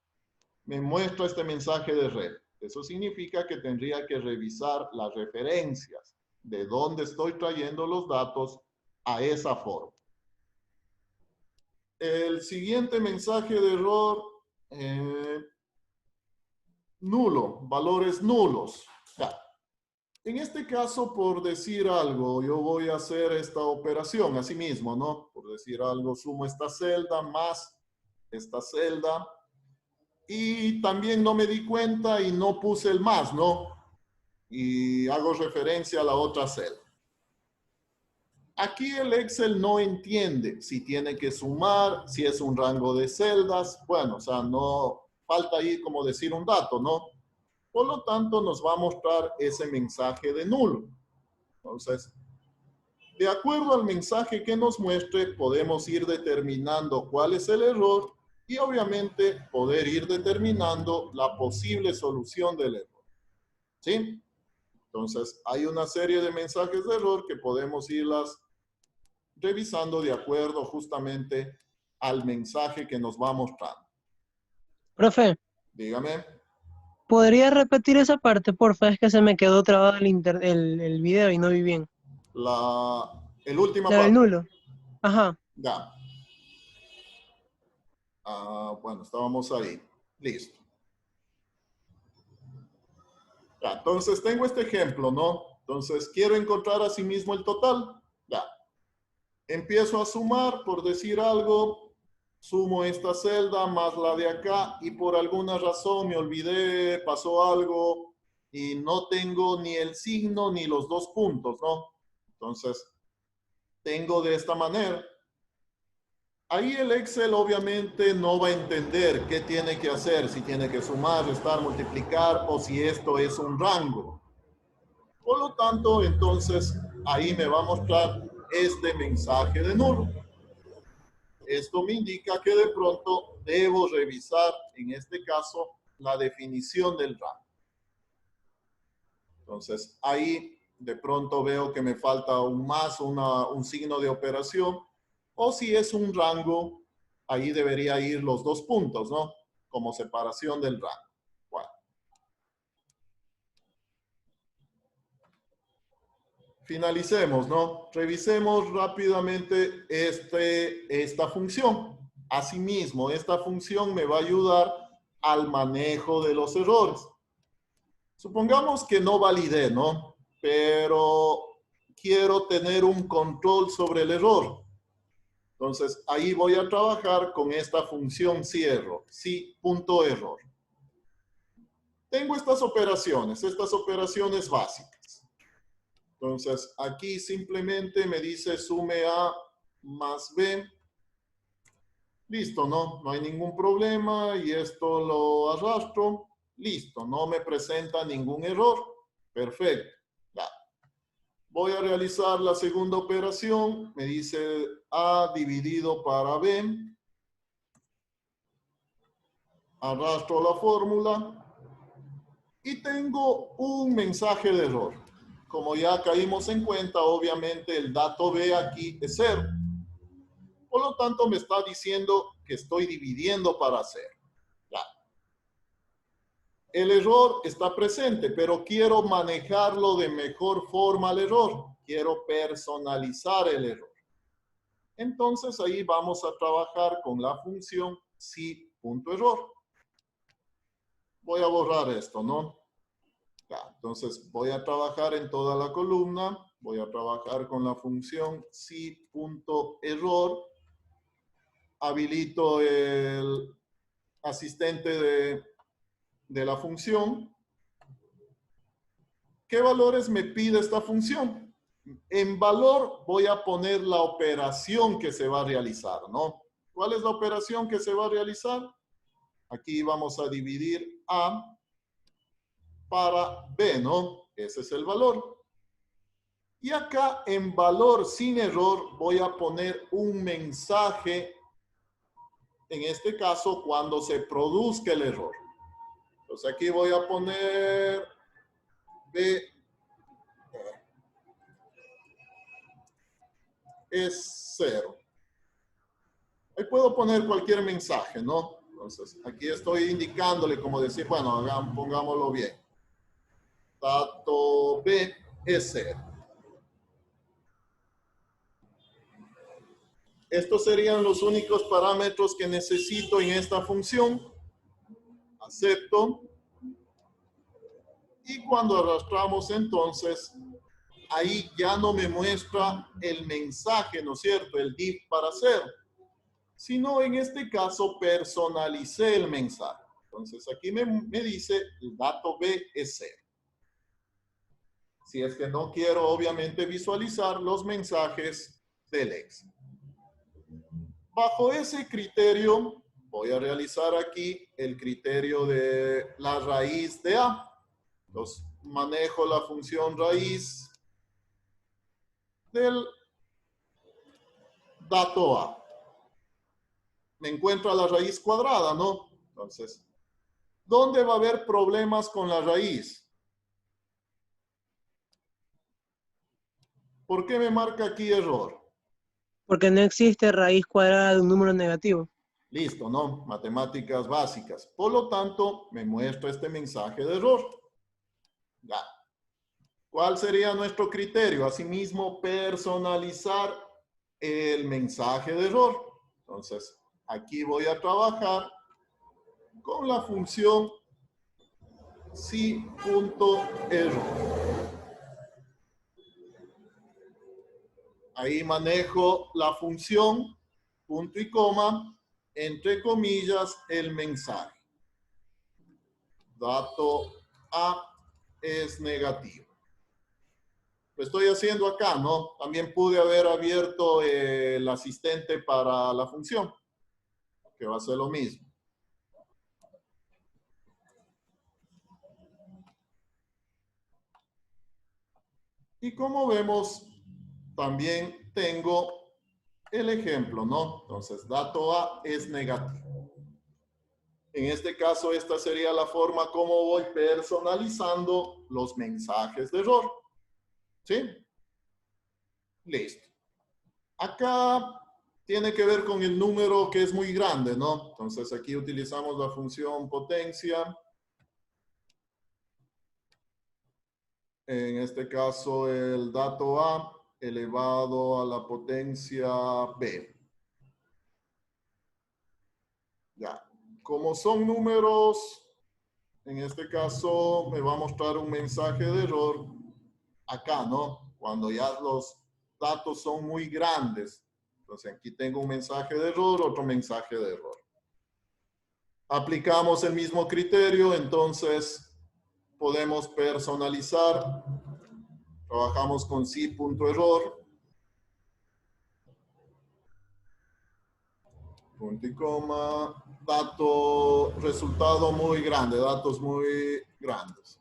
me muestra este mensaje de red. Eso significa que tendría que revisar las referencias de dónde estoy trayendo los datos a esa forma. El siguiente mensaje de error, nulo, valores nulos. Ya. En este caso, por decir algo, yo voy a hacer esta operación así mismo, ¿no? Por decir algo, sumo esta celda más esta celda. Y también no me di cuenta y no puse el más, ¿no? Y hago referencia a la otra celda. Aquí el Excel no entiende si tiene que sumar, si es un rango de celdas. Bueno, o sea, no falta ahí como decir un dato, ¿no? Por lo tanto, nos va a mostrar ese mensaje de nulo. Entonces, de acuerdo al mensaje que nos muestre, podemos ir determinando cuál es el error y obviamente poder ir determinando la posible solución del error. ¿Sí? Entonces, hay una serie de mensajes de error que podemos irlas revisando de acuerdo justamente al mensaje que nos va mostrando. Profe, Dígame. ¿podría repetir esa parte, porfa? Es que se me quedó trabado el video y no vi bien. El última La del parte. nulo. Ajá. Ya. Bueno, estábamos ahí. Listo. Ya, entonces tengo este ejemplo, ¿no? Entonces quiero encontrar a sí mismo el total. Ya. Empiezo a sumar, por decir algo, sumo esta celda más la de acá y por alguna razón me olvidé, pasó algo y no tengo ni el signo ni los dos puntos, ¿no? Entonces, tengo de esta manera. Ahí el Excel obviamente no va a entender qué tiene que hacer, si tiene que sumar, restar, multiplicar o si esto es un rango. Por lo tanto, entonces, ahí me va a mostrar este mensaje de nulo. Esto me indica que de pronto debo revisar, en este caso, la definición del rango. Entonces, ahí de pronto veo que me falta un más, un signo de operación, o si es un rango, ahí debería ir los dos puntos, ¿no? Como separación del rango. Bueno. Finalicemos, ¿no? Revisemos rápidamente esta función. Asimismo, esta función me va a ayudar al manejo de los errores. Supongamos que no validé, ¿no? Pero quiero tener un control sobre el error. Entonces, ahí voy a trabajar con esta función cierro, sí.error. Tengo estas operaciones básicas. Entonces, aquí simplemente me dice sume A más B. Listo, ¿no? No hay ningún problema y esto lo arrastro. Listo, no me presenta ningún error. Perfecto. Ya. Voy a realizar la segunda operación. Me dice A dividido para B. Arrastro la fórmula. Y tengo un mensaje de error. Como ya caímos en cuenta, obviamente el dato B aquí es 0. Por lo tanto, me está diciendo que estoy dividiendo para 0. Ya. El error está presente, pero quiero manejarlo de mejor forma al error. Quiero personalizar el error. Entonces, ahí vamos a trabajar con la función sí.error. Voy a borrar esto, ¿no? Ya, entonces, voy a trabajar en toda la columna. Voy a trabajar con la función sí.error. Habilito el asistente de la función. ¿Qué valores me pide esta función? En valor voy a poner la operación que se va a realizar, ¿no? ¿Cuál es la operación que se va a realizar? Aquí vamos a dividir A para B, ¿no? Ese es el valor. Y acá en valor sin error voy a poner un mensaje, en este caso cuando se produzca el error. Entonces aquí voy a poner B es 0. Ahí puedo poner cualquier mensaje, ¿no? Entonces, aquí estoy indicándole, como decir, bueno, pongámoslo bien. Dato B es 0. estos serían los únicos parámetros que necesito en esta función. Acepto. Y cuando arrastramos entonces, ahí ya no me muestra el mensaje, ¿no es cierto? El div para hacer. Sino en este caso personalicé el mensaje. Entonces aquí me dice el dato B es 0. Si es que no quiero obviamente visualizar los mensajes del Excel. Bajo ese criterio voy a realizar aquí el criterio de la raíz de A. Entonces manejo la función raíz del dato A. Me encuentro a la raíz cuadrada, ¿no? Entonces, ¿dónde va a haber problemas con la raíz? ¿Por qué me marca aquí error? Porque no existe raíz cuadrada de un número negativo. Listo, ¿no? Matemáticas básicas. Por lo tanto, me muestra este mensaje de error. Ya. ¿Cuál sería nuestro criterio? Asimismo, personalizar el mensaje de error. Entonces, aquí voy a trabajar con la función si.error. Ahí manejo la función, punto y coma, entre comillas, el mensaje. Dato A es negativo. Lo estoy haciendo acá, ¿no? También pude haber abierto el asistente para la función, que va a ser lo mismo. Y como vemos, también tengo el ejemplo, ¿no? Entonces, dato A es negativo. En este caso, esta sería la forma como voy personalizando los mensajes de error. ¿Sí? Listo. Acá tiene que ver con el número que es muy grande, ¿no? Entonces, aquí utilizamos la función potencia. En este caso, el dato A elevado a la potencia B. Ya. Como son números, en este caso me va a mostrar un mensaje de error acá, ¿no? Cuando ya los datos son muy grandes. Entonces aquí tengo un mensaje de error, otro mensaje de error. Aplicamos el mismo criterio, entonces podemos personalizar. Trabajamos con si.error. Punto y coma. Dato, resultado muy grande, datos muy grandes.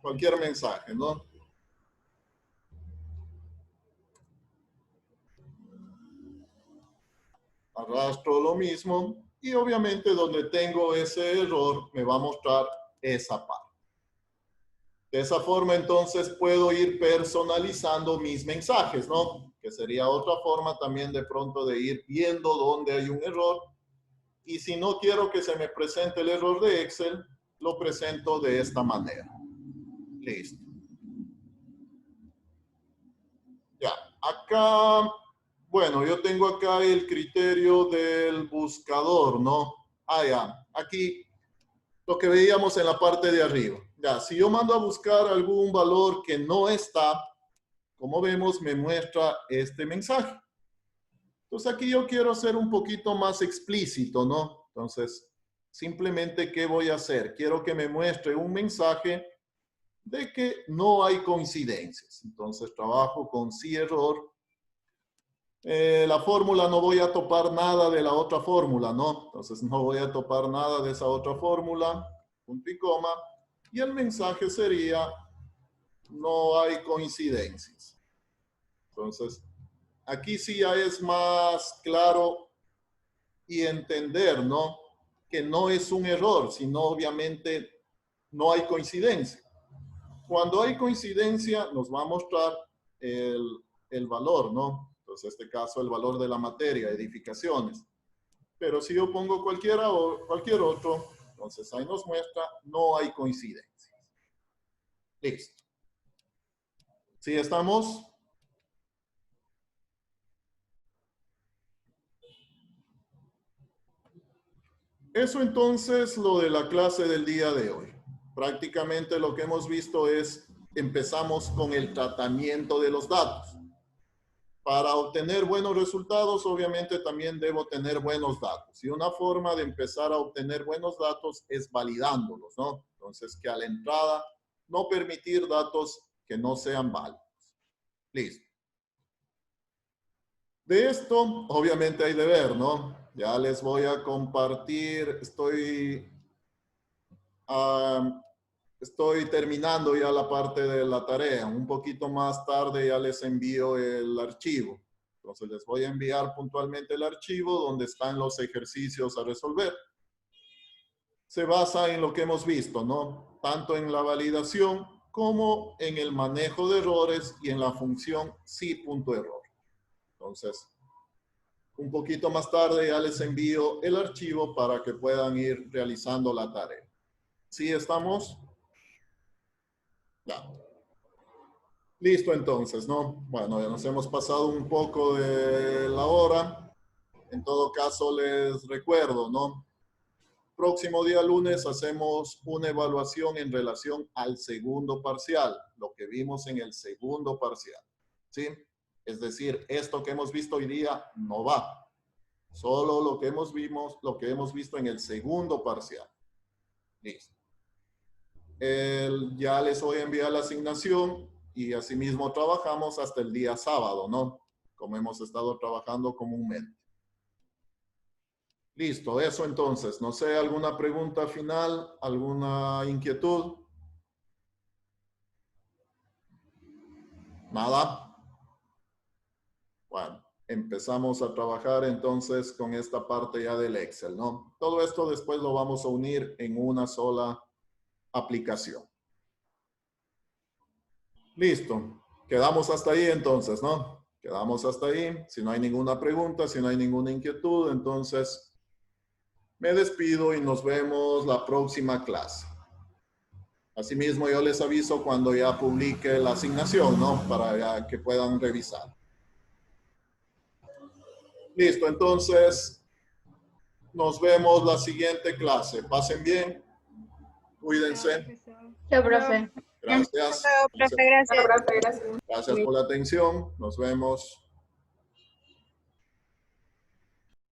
Cualquier mensaje, ¿no? Arrastro lo mismo y obviamente donde tengo ese error me va a mostrar esa parte. De esa forma entonces puedo ir personalizando mis mensajes, ¿no? Que sería otra forma también de pronto de ir viendo dónde hay un error. Y si no quiero que se me presente el error de Excel, lo presento de esta manera. Listo. Ya, acá, bueno, yo tengo acá el criterio del buscador, ¿no? Ah, ya, aquí lo que veíamos en la parte de arriba. Ya, si yo mando a buscar algún valor que no está, como vemos, me muestra este mensaje. Entonces aquí yo quiero ser un poquito más explícito, ¿no? Entonces, simplemente, ¿qué voy a hacer? Quiero que me muestre un mensaje de que no hay coincidencias. Entonces trabajo con si error. La fórmula no voy a topar nada de la otra fórmula, ¿no? Entonces no voy a topar nada de esa otra fórmula, punto y coma. Y el mensaje sería, no hay coincidencias. Entonces, aquí sí ya es más claro y entender, ¿no? Que no es un error, sino obviamente no hay coincidencia. Cuando hay coincidencia, nos va a mostrar el valor, ¿no? Entonces, en este caso, el valor de la materia, edificaciones. Pero si yo pongo cualquier otro, entonces ahí nos muestra, no hay coincidencias. Listo. ¿Sí estamos? Eso entonces lo de la clase del día de hoy. Prácticamente lo que hemos visto es, empezamos con el tratamiento de los datos. Para obtener buenos resultados, obviamente también debo tener buenos datos. Y una forma de empezar a obtener buenos datos es validándolos, ¿no? Entonces, que a la entrada no permitir datos que no sean válidos. Listo. De esto, obviamente hay deber, ¿no? Ya les voy a compartir, estoy terminando ya la parte de la tarea. Un poquito más tarde ya les envío el archivo. Entonces les voy a enviar puntualmente el archivo donde están los ejercicios a resolver. Se basa en lo que hemos visto, ¿no? Tanto en la validación como en el manejo de errores y en la función sí.error. Entonces, un poquito más tarde ya les envío el archivo para que puedan ir realizando la tarea. ¿Sí estamos? Ya. Listo entonces, ¿no? Bueno, ya nos hemos pasado un poco de la hora. En todo caso, les recuerdo, ¿no? Próximo día lunes hacemos una evaluación en relación al segundo parcial, lo que vimos en el segundo parcial, ¿sí? Es decir, esto que hemos visto hoy día no va. Solo lo que hemos visto en el segundo parcial. Listo. Ya les voy a enviar la asignación y asimismo trabajamos hasta el día sábado, ¿no? Como hemos estado trabajando comúnmente. Listo, eso entonces. No sé, ¿alguna pregunta final? ¿Alguna inquietud? ¿Nada? Bueno, empezamos a trabajar entonces con esta parte ya del Excel, ¿no? Todo esto después lo vamos a unir en una sola aplicación. Listo. Quedamos hasta ahí entonces, ¿no? Quedamos hasta ahí. Si no hay ninguna pregunta, si no hay ninguna inquietud, entonces me despido y nos vemos la próxima clase. Asimismo, yo les aviso cuando ya publique la asignación, ¿no? Para ya que puedan revisar. Listo, entonces nos vemos la siguiente clase. Pasen bien. Cuídense. Chao, profe. Gracias. Profe, gracias. Gracias por la atención. Nos vemos.